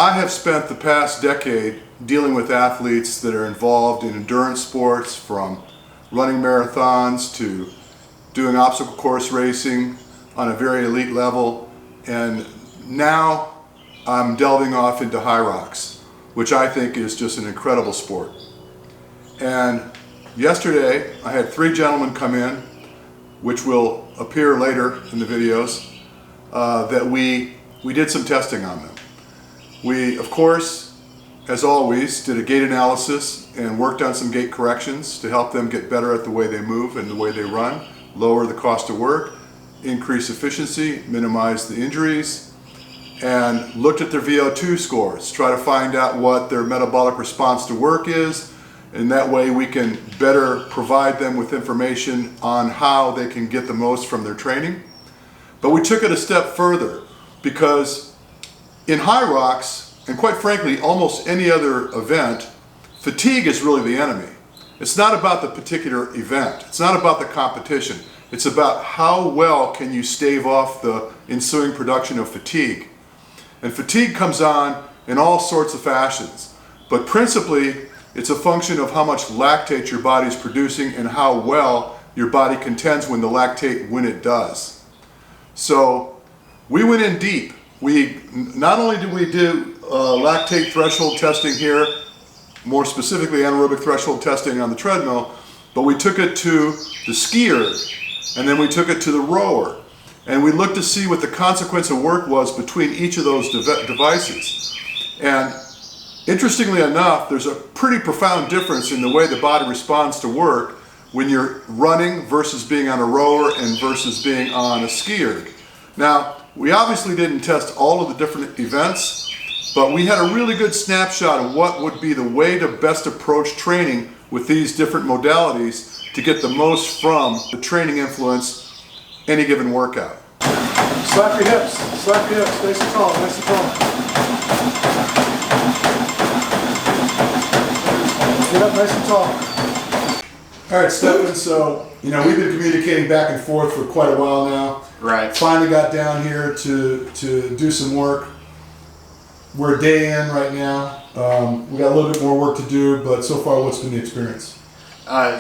I have spent the past decade dealing with athletes that are involved in endurance sports, from running marathons to doing obstacle course racing on a very elite level, and now I'm delving off into Hyrox, which I think is just an incredible sport. And yesterday I had 3 gentlemen come in, which will appear later in the videos, that we did some testing on them. We, of course, as always, did a gait analysis and worked on some gait corrections to help them get better at the way they move and the way they run, lower the cost of work, increase efficiency, minimize the injuries, and looked at their VO2 scores, try to find out what their metabolic response to work is, and that way we can better provide them with information on how they can get the most from their training. But we took it a step further, because in Hyrox, and quite frankly almost any other event, fatigue is really the enemy. It's not about the particular event, it's not about the competition, it's about how well can you stave off the ensuing production of fatigue. And fatigue comes on in all sorts of fashions, but principally it's a function of how much lactate your body is producing and how well your body contends when the lactate, when it does. So we went in deep. Not only did we do lactate threshold testing here, more specifically anaerobic threshold testing on the treadmill, but we took it to the skier, and then we took it to the rower, and we looked to see what the consequence of work was between each of those devices. And interestingly enough, there's a pretty profound difference in the way the body responds to work when you're running versus being on a rower and versus being on a skier. Now, we obviously didn't test all of the different events, but we had a really good snapshot of what would be the way to best approach training with these different modalities to get the most from the training influence any given workout. Slap your hips, nice and tall, nice and tall. Get up nice and tall. All right, Stephen, so, we've been communicating back and forth for quite a while now. Right. Finally got down here to do some work. We're a day in right now. We got a little bit more work to do, but so far, what's been the experience?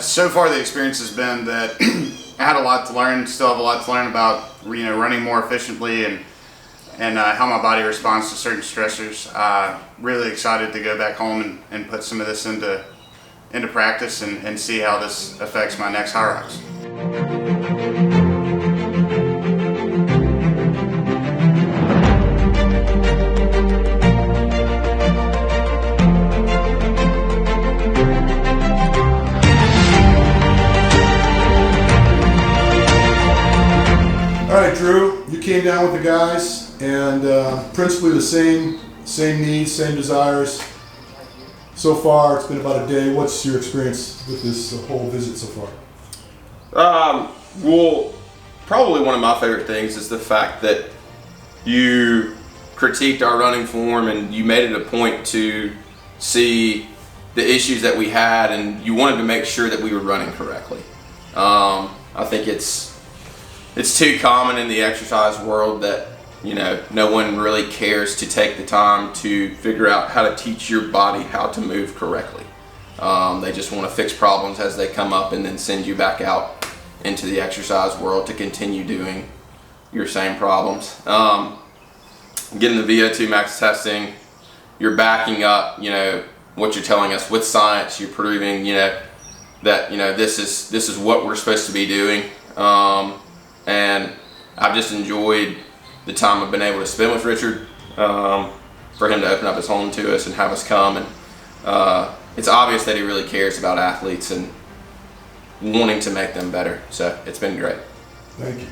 So far, the experience has been that I had a lot to learn, still have a lot to learn about running more efficiently and how my body responds to certain stressors. Really excited to go back home and put some of this into practice and see how this affects my next Hyrox. All right, Drew, you came down with the guys, and principally the same needs, same desires. So far, it's been about a day. What's your experience with this whole visit so far? Well, probably one of my favorite things is the fact that you critiqued our running form and you made it a point to see the issues that we had, and you wanted to make sure that we were running correctly. I think it's too common in the exercise world that no one really cares to take the time to figure out how to teach your body how to move correctly. They just want to fix problems as they come up and then send you back out into the exercise world to continue doing your same problems. Getting the VO2 max testing, you're backing up, what you're telling us with science. You're proving, that this is what we're supposed to be doing. And I've just enjoyed the time I've been able to spend with Richard, for him to open up his home to us and have us come. And it's obvious that he really cares about athletes and wanting to make them better. So it's been great. Thank you.